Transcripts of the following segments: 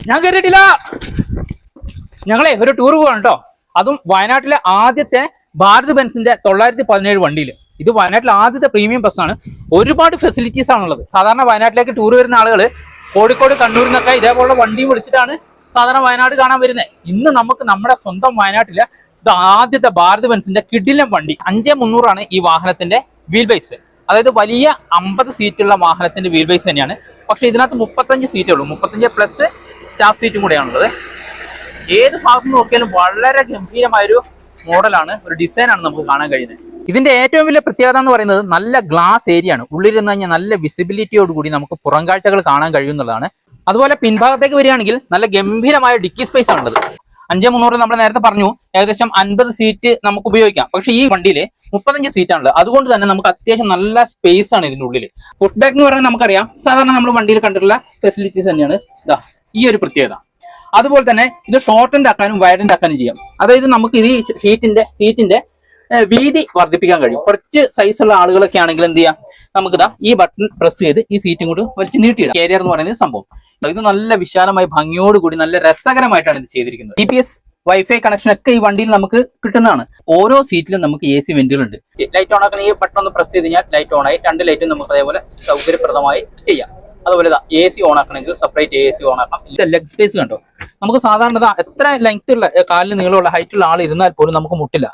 ഞാൻ കേട്ടിട്ടില്ല. ഞങ്ങളെ ഒരു ടൂർ പോവാണ് കേട്ടോ. അതും വയനാട്ടിലെ ആദ്യത്തെ ഭാരത് ബെൻസിന്റെ 917 വണ്ടിയിൽ. ഇത് വയനാട്ടിലെ ആദ്യത്തെ പ്രീമിയം ബസ്സാണ്. ഒരുപാട് ഫെസിലിറ്റീസ് ആണുള്ളത്. സാധാരണ വയനാട്ടിലേക്ക് ടൂർ വരുന്ന ആളുകൾ കോഴിക്കോട് കണ്ണൂരിൽ നിന്നൊക്കെ ഇതേപോലുള്ള വണ്ടി വിളിച്ചിട്ടാണ് സാധാരണ വയനാട് കാണാൻ വരുന്നത്. ഇന്ന് നമുക്ക് നമ്മുടെ സ്വന്തം വയനാട്ടിലെ ഇത് ആദ്യത്തെ ഭാരത് ബെൻസിന്റെ കിടിലൻ വണ്ടി. 5300 ഈ വാഹനത്തിന്റെ വീൽ ബേസ്. അതായത് വലിയ 50 സീറ്റുള്ള വാഹനത്തിന്റെ വീൽ ബേസ് തന്നെയാണ്. പക്ഷെ ഇതിനകത്ത് 35 സീറ്റേ ഉള്ളൂ. 35 പ്ലസ് സ്റ്റാഫ് സീറ്റും കൂടെയാണുള്ളത്. ഏത് ഭാഗത്ത് നോക്കിയാലും വളരെ ഗംഭീരമായൊരു മോഡലാണ്, ഒരു ഡിസൈനാണ് നമുക്ക് കാണാൻ കഴിയുന്നത്. ഇതിന്റെ ഏറ്റവും വലിയ പ്രത്യേകത എന്ന് പറയുന്നത് നല്ല ഗ്ലാസ് ഏരിയ ആണ്. ഉള്ളിലിരുന്ന് കഴിഞ്ഞാൽ നല്ല വിസിബിലിറ്റിയോട് കൂടി നമുക്ക് പുറം കാഴ്ചകൾ കാണാൻ കഴിയുന്നതാണ്. അതുപോലെ പിൻഭാഗത്തേക്ക് വരികയാണെങ്കിൽ നല്ല ഗംഭീരമായ ഡിക്കി സ്പേസ് ആണുള്ളത്. 5300 നമ്മൾ നേരത്തെ പറഞ്ഞു ഏകദേശം 50 സീറ്റ് നമുക്ക് ഉപയോഗിക്കാം. പക്ഷേ ഈ വണ്ടിയിൽ 35 സീറ്റാണുള്ളത്. അതുകൊണ്ട് തന്നെ നമുക്ക് അത്യാവശ്യം നല്ല സ്പേസ് ആണ് ഇതിന്റെ ഉള്ളിൽ. ഫുഡ് ബാഗ് എന്ന് പറയുന്നത് നമുക്കറിയാം, സാധാരണ നമ്മൾ വണ്ടിയിൽ കണ്ടിട്ടുള്ള ഫെസിലിറ്റീസ് തന്നെയാണ്. ഇതാ ഈ ഒരു പ്രത്യേകത. അതുപോലെ തന്നെ ഇത് ഷോർട്ടൻഡ് ആക്കാനും വൈഡൻഡ് ആക്കാനും ചെയ്യാം. അതായത് നമുക്ക് ഇത് സീറ്റിന്റെ വീതി വർദ്ധിപ്പിക്കാൻ കഴിയും. കുറച്ച് സൈസുള്ള ആളുകളൊക്കെ ആണെങ്കിൽ എന്ത് ചെയ്യാം, നമുക്കിതാ ഈ ബട്ടൺ പ്രസ് ചെയ്ത് ഈ സീറ്റും കൂടി വലിച്ച് നീട്ടിയിടാം. കാരിയർ എന്ന് പറയുന്നത് സംഭവം. ഇത് നല്ല വിശാലമായ ഭംഗിയോടുകൂടി നല്ല രസകരമായിട്ടാണ് ഇത് ചെയ്തിരിക്കുന്നത്. GPS വൈഫൈ കണക്ഷൻ ഒക്കെ ഈ വണ്ടിയിൽ നമുക്ക് കിട്ടുന്നതാണ്. ഓരോ സീറ്റിലും നമുക്ക് AC വെന്റുകളുണ്ട്. ലൈറ്റ് ഓൺ ആക്കണ ഈ ബട്ടൺ ഒന്ന് പ്രസ് ചെയ്ത് കഴിഞ്ഞാൽ ലൈറ്റ് ഓൺ ആയി. 2 ലൈറ്റും നമുക്ക് അതേപോലെ സൗകര്യപ്രദമായി ചെയ്യാം. അതുപോലെ AC ഓൺ ആക്കണമെങ്കിൽ സെപ്പറേറ്റ് AC ഓൺ ആക്കാം. ഇത് ലെഗ് സ്പേസ് കണ്ടോ. നമുക്ക് സാധാരണ എത്ര ലെങ്ത് ഉള്ള കാലിന് നീളമുള്ള ഹൈറ്റുള്ള ആൾ ഇരുന്നാൽ പോലും നമുക്ക് മുട്ടില്ല.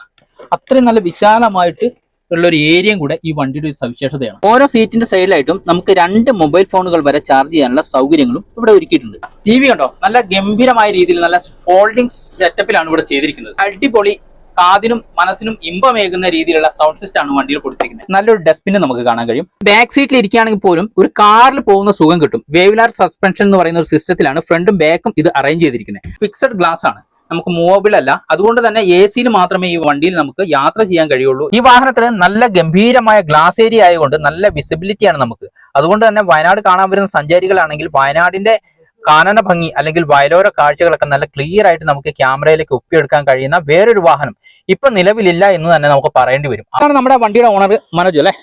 അത്രയും നല്ല വിശാലമായിട്ട് ഉള്ള ഒരു ഏരിയയും കൂടെ ഈ വണ്ടിയുടെ ഒരു സവിശേഷതയാണ്. ഓരോ സീറ്റിന്റെ സൈഡിലായിട്ടും നമുക്ക് 2 മൊബൈൽ ഫോണുകൾ വരെ ചാർജ് ചെയ്യാനുള്ള സൗകര്യങ്ങളും ഇവിടെ ഒരുക്കിയിട്ടുണ്ട്. TV കണ്ടോ, നല്ല ഗംഭീരമായ രീതിയിൽ നല്ല ഫോൾഡിംഗ് സെറ്റപ്പിലാണ് ഇവിടെ ചെയ്തിരിക്കുന്നത്. അടിപൊളി, കാതിനും മനസ്സിനും ഇമ്പമേകുന്ന രീതിയിലുള്ള സൗണ്ട് സിസ്റ്റം ആണ് വണ്ടിയിൽ കൊടുത്തിരിക്കുന്നത്. നല്ലൊരു ഡസ്റ്റ്ബിൻ നമുക്ക് കാണാൻ കഴിയും. ബാക്ക് സീറ്റിൽ ഇരിക്കുകയാണെങ്കിൽ പോലും ഒരു കാറിൽ പോകുന്ന സുഖം കിട്ടും. വേവിലാർ സസ്പെൻഷൻ എന്ന് പറയുന്ന ഒരു സിസ്റ്റത്തിലാണ് ഫ്രണ്ടും ബാക്കും ഇത് അറേഞ്ച് ചെയ്തിരിക്കുന്നത്. ഫിക്സഡ് ഗ്ലാസ് ആണ്, നമുക്ക് മൂവബിൾ അല്ല. അതുകൊണ്ട് തന്നെ AC മാത്രമേ ഈ വണ്ടിയിൽ നമുക്ക് യാത്ര ചെയ്യാൻ കഴിയുള്ളൂ. ഈ വാഹനത്തിന് നല്ല ഗംഭീരമായ ഗ്ലാസ് ഏരിയ ആയതുകൊണ്ട് നല്ല വിസിബിലിറ്റിയാണ് നമുക്ക്. അതുകൊണ്ട് തന്നെ വയനാട് കാണാൻ വരുന്ന സഞ്ചാരികളാണെങ്കിൽ വയനാടിന്റെ കാനന ഭംഗി അല്ലെങ്കിൽ വയലോര കാഴ്ചകളൊക്കെ നല്ല ക്ലിയർ ആയിട്ട് നമുക്ക് ക്യാമറയിലേക്ക് ഒപ്പിയെടുക്കാൻ കഴിയുന്ന വേറൊരു വാഹനം ഇപ്പൊ നിലവിലില്ല എന്ന് തന്നെ നമുക്ക് പറയേണ്ടി വരും. അതാണ് നമ്മുടെ വണ്ടിയുടെ ഓണർ മനോജ് അല്ലേ?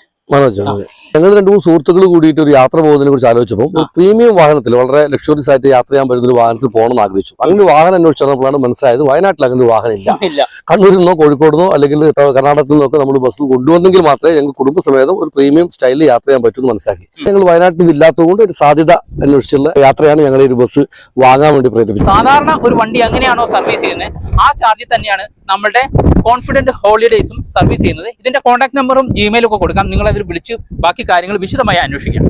ഞങ്ങൾ 2-3 സുഹൃത്തുക്കൾ കൂടിയിട്ട് ഒരു യാത്ര പോകുന്നതിനെ കുറിച്ച് ആലോചിച്ചപ്പോൾ പ്രീമിയം വാഹനത്തിൽ വളരെ ലക്ഷറീസ് ആയിട്ട് യാത്ര ചെയ്യാൻ പറ്റുന്ന ഒരു വാഹനത്തിൽ പോകണമെന്ന് ആഗ്രഹിച്ചു. അങ്ങനെ ഒരു വാഹനം അന്വേഷിച്ചപ്പോഴാണ് മനസ്സിലായത് വയനാട്ടിൽ അങ്ങനെ ഒരു വാഹനം ഇല്ല. കണ്ണൂരിൽ നിന്നോ കോഴിക്കോട് നിന്നോ അല്ലെങ്കിൽ കർണാടകത്തിൽ നിന്നൊക്കെ നമ്മൾ ബസ് കൊണ്ടുവന്നെങ്കിൽ മാത്രമേ ഞങ്ങൾ കുടുംബസമേതം ഒരു പ്രീമിയം സ്റ്റൈലിൽ യാത്ര ചെയ്യാൻ പറ്റുമെന്ന് മനസ്സിലാക്കി. ഞങ്ങൾ വയനാട്ടിൽ ഇല്ലാത്തതുകൊണ്ട് ഒരു സാധ്യത അന്വേഷിച്ചുള്ള യാത്രയാണ് ഞങ്ങൾ ഈ ഒരു ബസ് വാങ്ങാൻ വേണ്ടി പ്രേരിപ്പിച്ചത്. സാധാരണ ഒരു വണ്ടി എങ്ങനെയാണോ സർവീസ് ചെയ്യുന്നത് ആ ചാർജിൽ തന്നെയാണ് നമ്മുടെ കോൺഫിഡന്റ് ഹോളിഡേയ്സും സർവീസ് ചെയ്യുന്നത്. ഇതിന്റെ കോൺടാക്ട് നമ്പറും ജിമെയിലും ഒക്കെ കൊടുക്കാം. നിങ്ങൾ അതിൽ വിളിച്ച് ബാക്കി കാര്യങ്ങൾ വിശദമായി അന്വേഷിക്കാം.